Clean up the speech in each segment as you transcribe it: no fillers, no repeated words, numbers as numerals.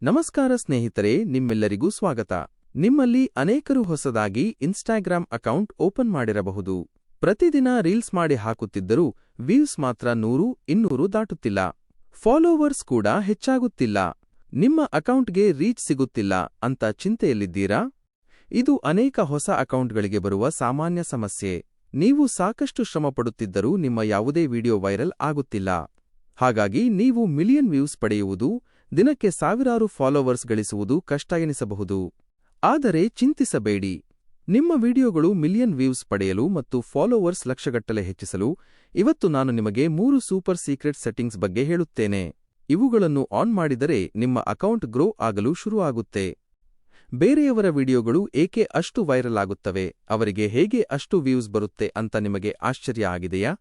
ನಮಸ್ಕಾರ ಸ್ನೇಹಿತರೆ, ನಿಮ್ಮೆಲ್ಲರಿಗೂ ಸ್ವಾಗತ. ನಿಮ್ಮಲ್ಲಿ ಅನೇಕರು ಹೊಸದಾಗಿ ಇನ್ಸ್ಟಾಗ್ರಾಮ್ ಅಕೌಂಟ್ ಓಪನ್ ಮಾಡಿರಬಹುದು. ಪ್ರತಿದಿನ ರೀಲ್ಸ್ ಮಾಡಿ ಹಾಕುತ್ತಿದ್ದರೂ ವ್ಯೂಸ್ ಮಾತ್ರ 100-200 ದಾಟುತ್ತಿಲ್ಲ. ಫಾಲೋವರ್ಸ್ ಕೂಡ ಹೆಚ್ಚಾಗುತ್ತಿಲ್ಲ. ನಿಮ್ಮ ಅಕೌಂಟ್ಗೆ ರೀಚ್ ಸಿಗುತ್ತಿಲ್ಲ ಅಂತ ಚಿಂತೆಯಲ್ಲಿದ್ದೀರಾ? ಇದು ಅನೇಕ ಹೊಸ ಅಕೌಂಟ್ಗಳಿಗೆ ಬರುವ ಸಾಮಾನ್ಯ ಸಮಸ್ಯೆ. ನೀವು ಸಾಕಷ್ಟು ಶ್ರಮಪಡುತ್ತಿದ್ದರೂ ನಿಮ್ಮ ಯಾವುದೇ ವಿಡಿಯೋ ವೈರಲ್ ಆಗುತ್ತಿಲ್ಲ. ಹಾಗಾಗಿ ನೀವು ಮಿಲಿಯನ್ ವ್ಯೂಸ್ ಪಡೆಯುವುದು, ದಿನಕ್ಕೆ ಸಾವಿರಾರು ಫಾಲೋವರ್ಸ್ ಗಳಿಸುವುದು ಕಷ್ಟ ಎನಿಸಬಹುದು. ಆದರೆ ಚಿಂತಿಸಬೇಡಿ. ನಿಮ್ಮ ವಿಡಿಯೋಗಳು ಮಿಲಿಯನ್ ವ್ಯೂಸ್ ಪಡೆಯಲು ಮತ್ತು ಫಾಲೋವರ್ಸ್ ಲಕ್ಷಗಟ್ಟಲೆ ಹೆಚ್ಚಿಸಲು ಇವತ್ತು ನಾನು ನಿಮಗೆ 3 ಸೂಪರ್ ಸೀಕ್ರೆಟ್ ಸೆಟ್ಟಿಂಗ್ಸ್ ಬಗ್ಗೆ ಹೇಳುತ್ತೇನೆ. ಇವುಗಳನ್ನು ಆನ್ ಮಾಡಿದರೆ ನಿಮ್ಮ ಅಕೌಂಟ್ ಗ್ರೋ ಆಗಲು ಶುರುವಾಗುತ್ತೆ. ಬೇರೆಯವರ ವಿಡಿಯೋಗಳು ಏಕೆ ಅಷ್ಟು ವೈರಲ್ ಆಗುತ್ತವೆ, ಅವರಿಗೆ ಹೇಗೆ ಅಷ್ಟು ವ್ಯೂಸ್ ಬರುತ್ತೆ ಅಂತ ನಿಮಗೆ ಆಶ್ಚರ್ಯ ಆಗಿದೆಯಾ?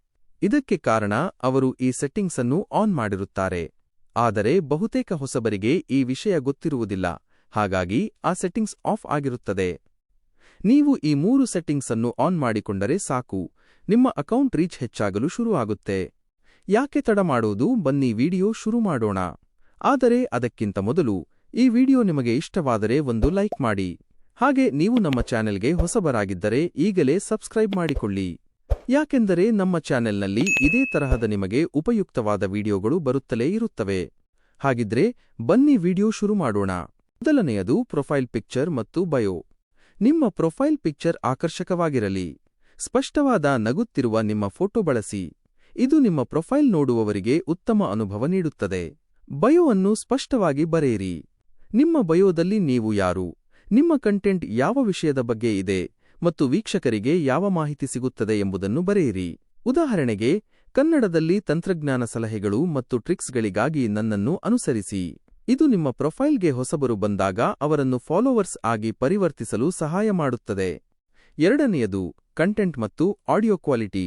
ಇದಕ್ಕೆ ಕಾರಣ ಅವರು ಈ ಸೆಟ್ಟಿಂಗ್ಸ್ ಅನ್ನು ಆನ್ ಮಾಡಿರುತ್ತಾರೆ. ಆದರೆ ಬಹುತೇಕ ಹೊಸಬರಿಗೆ ಈ ವಿಷಯ ಗೊತ್ತಿರುವುದಿಲ್ಲ. ಹಾಗಾಗಿ ಆ ಸೆಟ್ಟಿಂಗ್ಸ್ ಆಫ್ ಆಗಿರುತ್ತದೆ. ನೀವು ಈ 3 ಸೆಟ್ಟಿಂಗ್ಸ್ ಅನ್ನು ಆನ್ ಮಾಡಿಕೊಂಡರೆ ಸಾಕು, ನಿಮ್ಮ ಅಕೌಂಟ್ ರೀಚ್ ಹೆಚ್ಚಾಗಲು ಶುರುವಾಗುತ್ತೆ. ಯಾಕೆ ತಡ ಮಾಡುವುದು, ಬನ್ನಿ ವಿಡಿಯೋ ಶುರು ಮಾಡೋಣ. ಆದರೆ ಅದಕ್ಕಿಂತ ಮೊದಲು ಈ ವಿಡಿಯೋ ನಿಮಗೆ ಇಷ್ಟವಾದರೆ ಒಂದು ಲೈಕ್ ಮಾಡಿ. ಹಾಗೆ ನೀವು ನಮ್ಮ ಚಾನೆಲ್ಗೆ ಹೊಸಬರಾಗಿದ್ದರೆ ಈಗಲೇ ಸಬ್ಸ್ಕ್ರೈಬ್ ಮಾಡಿಕೊಳ್ಳಿ. ಯಾಕೆಂದರೆ ನಮ್ಮ ಚಾನೆಲ್ನಲ್ಲಿ ಇದೇ ತರಹದ ನಿಮಗೆ ಉಪಯುಕ್ತವಾದ ವಿಡಿಯೋಗಳು ಬರುತ್ತಲೇ ಇರುತ್ತವೆ. ಹಾಗಿದ್ರೆ ಬನ್ನಿ ವಿಡಿಯೋ ಶುರು ಮಾಡೋಣ. ಮೊದಲನೆಯದು ಪ್ರೊಫೈಲ್ ಪಿಕ್ಚರ್ ಮತ್ತು ಬಯೋ. ನಿಮ್ಮ ಪ್ರೊಫೈಲ್ ಪಿಕ್ಚರ್ ಆಕರ್ಷಕವಾಗಿರಲಿ. ಸ್ಪಷ್ಟವಾದ ನಗುತ್ತಿರುವ ನಿಮ್ಮ ಫೋಟೋ ಬಳಸಿ. ಇದು ನಿಮ್ಮ ಪ್ರೊಫೈಲ್ ನೋಡುವವರಿಗೆ ಉತ್ತಮ ಅನುಭವ ನೀಡುತ್ತದೆ. ಬಯೋ ಅನ್ನು ಸ್ಪಷ್ಟವಾಗಿ ಬರೆಯಿರಿ. ನಿಮ್ಮ ಬಯೋದಲ್ಲಿ ನೀವು ಯಾರು, ನಿಮ್ಮ ಕಂಟೆಂಟ್ ಯಾವ ವಿಷಯದ ಬಗ್ಗೆ ಇದೆ ಮತ್ತು ವೀಕ್ಷಕರಿಗೆ ಯಾವ ಮಾಹಿತಿ ಸಿಗುತ್ತದೆ ಎಂಬುದನ್ನು ಬರೆಯಿರಿ. ಉದಾಹರಣೆಗೆ, ಕನ್ನಡದಲ್ಲಿ ತಂತ್ರಜ್ಞಾನ ಸಲಹೆಗಳು ಮತ್ತು ಟ್ರಿಕ್ಸ್ಗಳಿಗಾಗಿ ನನ್ನನ್ನು ಅನುಸರಿಸಿ. ಇದು ನಿಮ್ಮ ಪ್ರೊಫೈಲ್ಗೆ ಹೊಸಬರು ಬಂದಾಗ ಅವರನ್ನು ಫಾಲೋವರ್ಸ್ ಆಗಿ ಪರಿವರ್ತಿಸಲು ಸಹಾಯ ಮಾಡುತ್ತದೆ. ಎರಡನೆಯದು ಕಂಟೆಂಟ್ ಮತ್ತು ಆಡಿಯೋ ಕ್ವಾಲಿಟಿ.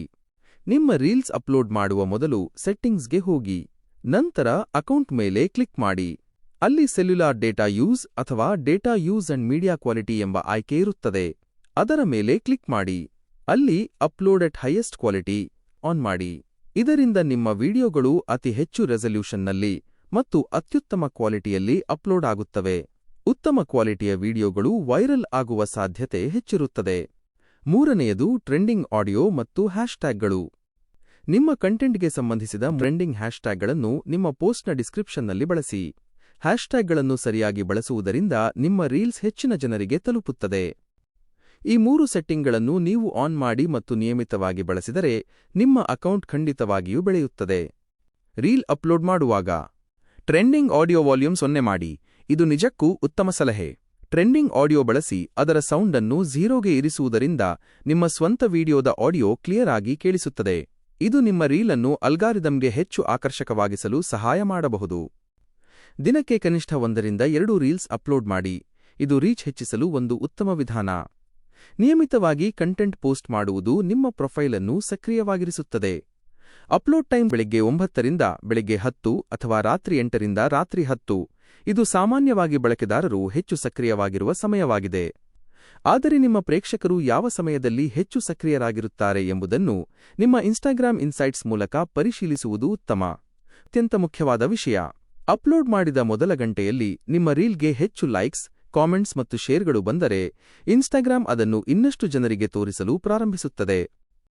ನಿಮ್ಮ ರೀಲ್ಸ್ ಅಪ್ಲೋಡ್ ಮಾಡುವ ಮೊದಲು ಸೆಟ್ಟಿಂಗ್ಸ್ಗೆ ಹೋಗಿ. ನಂತರ ಅಕೌಂಟ್ ಮೇಲೆ ಕ್ಲಿಕ್ ಮಾಡಿ. ಅಲ್ಲಿ ಸೆಲ್ಯುಲಾರ್ ಡೇಟಾ ಯೂಸ್ ಅಥವಾ data use and media quality ಎಂಬ ಆಯ್ಕೆ ಇರುತ್ತದೆ. ಅದರ ಮೇಲೆ ಕ್ಲಿಕ್ ಮಾಡಿ. ಅಲ್ಲಿ upload at highest quality on ಮಾಡಿ. ಇದರಿಂದ ನಿಮ್ಮ ವಿಡಿಯೋಗಳು ಅತಿ ಹೆಚ್ಚು ರೆಸಲ್ಯೂಷನ್ನಲ್ಲಿ ಮತ್ತು ಅತ್ಯುತ್ತಮ ಕ್ವಾಲಿಟಿಯಲ್ಲಿ ಅಪ್ಲೋಡ್ ಆಗುತ್ತವೆ. ಉತ್ತಮ ಕ್ವಾಲಿಟಿಯ ವಿಡಿಯೋಗಳು ವೈರಲ್ ಆಗುವ ಸಾಧ್ಯತೆ ಹೆಚ್ಚಿರುತ್ತದೆ. ಮೂರನೆಯದು ಟ್ರೆಂಡಿಂಗ್ ಆಡಿಯೋ ಮತ್ತು ಹ್ಯಾಶ್ಟ್ಯಾಗ್ಗಳು. ನಿಮ್ಮ ಕಂಟೆಂಟ್ಗೆ ಸಂಬಂಧಿಸಿದ ಟ್ರೆಂಡಿಂಗ್ ಹ್ಯಾಶ್ಟ್ಯಾಗ್ಗಳನ್ನು ನಿಮ್ಮ ಪೋಸ್ಟ್ನ ಡಿಸ್ಕ್ರಿಪ್ಷನ್ನಲ್ಲಿ ಬಳಸಿ. ಹ್ಯಾಶ್ಟ್ಯಾಗ್ಗಳನ್ನು ಸರಿಯಾಗಿ ಬಳಸುವುದರಿಂದ ನಿಮ್ಮ ರೀಲ್ಸ್ ಹೆಚ್ಚಿನ ಜನರಿಗೆ ತಲುಪುತ್ತದೆ. ಈ 3 ಸೆಟ್ಟಿಂಗ್ಗಳನ್ನು ನೀವು ಆನ್ ಮಾಡಿ ಮತ್ತು ನಿಯಮಿತವಾಗಿ ಬಳಸಿದರೆ ನಿಮ್ಮ ಅಕೌಂಟ್ ಖಂಡಿತವಾಗಿಯೂ ಬೆಳೆಯುತ್ತದೆ. ರೀಲ್ ಅಪ್ಲೋಡ್ ಮಾಡುವಾಗ ಟ್ರೆಂಡಿಂಗ್ ಆಡಿಯೋ ವಾಲ್ಯೂಮ್ 0 ಮಾಡಿ. ಇದು ನಿಜಕ್ಕೂ ಉತ್ತಮ ಸಲಹೆ. ಟ್ರೆಂಡಿಂಗ್ ಆಡಿಯೋ ಬಳಸಿ ಅದರ ಸೌಂಡ್ ಅನ್ನು 0ಗೆ ಇರಿಸುವುದರಿಂದ ನಿಮ್ಮ ಸ್ವಂತ ವಿಡಿಯೋದ ಆಡಿಯೋ ಕ್ಲಿಯರ್ ಆಗಿ ಕೇಳಿಸುತ್ತದೆ. ಇದು ನಿಮ್ಮ ರೀಲ್ ಅನ್ನು ಅಲ್ಗಾರಿದಮ್ಗೆ ಹೆಚ್ಚು ಆಕರ್ಷಕವಾಗಿಸಲು ಸಹಾಯ ಮಾಡಬಹುದು. ದಿನಕ್ಕೆ ಕನಿಷ್ಠ 1-2 ರೀಲ್ಸ್ ಅಪ್ಲೋಡ್ ಮಾಡಿ. ಇದು ರೀಚ್ ಹೆಚ್ಚಿಸಲು ಒಂದು ಉತ್ತಮ ವಿಧಾನ. ನಿಯಮಿತವಾಗಿ ಕಂಟೆಂಟ್ ಪೋಸ್ಟ್ ಮಾಡುವುದು ನಿಮ್ಮ ಪ್ರೊಫೈಲ್ ಅನ್ನು ಸಕ್ರಿಯವಾಗಿರಿಸುತ್ತದೆ. ಅಪ್ಲೋಡ್ ಟೈಮ್ ಬೆಳಿಗ್ಗೆ 9ರಿಂದ ಬೆಳಿಗ್ಗೆ 10 ಅಥವಾ ರಾತ್ರಿ 8ರಿಂದ ರಾತ್ರಿ 10. ಇದು ಸಾಮಾನ್ಯವಾಗಿ ಬಳಕೆದಾರರು ಹೆಚ್ಚು ಸಕ್ರಿಯವಾಗಿರುವ ಸಮಯವಾಗಿದೆ. ಆದರೆ ನಿಮ್ಮ ಪ್ರೇಕ್ಷಕರು ಯಾವ ಸಮಯದಲ್ಲಿ ಹೆಚ್ಚು ಸಕ್ರಿಯರಾಗಿರುತ್ತಾರೆ ಎಂಬುದನ್ನು ನಿಮ್ಮ ಇನ್ಸ್ಟಾಗ್ರಾಮ್ ಇನ್ಸೈಟ್ಸ್ ಮೂಲಕ ಪರಿಶೀಲಿಸುವುದು ಉತ್ತಮ. ಅತ್ಯಂತ ಮುಖ್ಯವಾದ ವಿಷಯ, ಅಪ್ಲೋಡ್ ಮಾಡಿದ ಮೊದಲ ಗಂಟೆಯಲ್ಲಿ ನಿಮ್ಮ ರೀಲ್ಗೆ ಹೆಚ್ಚು ಲೈಕ್ಸ್, ಕಾಮೆಂಟ್ಸ್ ಮತ್ತು ಶೇರ್ಗಳು ಬಂದರೆ ಇನ್ಸ್ಟಾಗ್ರಾಮ್ ಅದನ್ನು ಇನ್ನಷ್ಟು ಜನರಿಗೆ ತೋರಿಸಲು ಪ್ರಾರಂಭಿಸುತ್ತದೆ.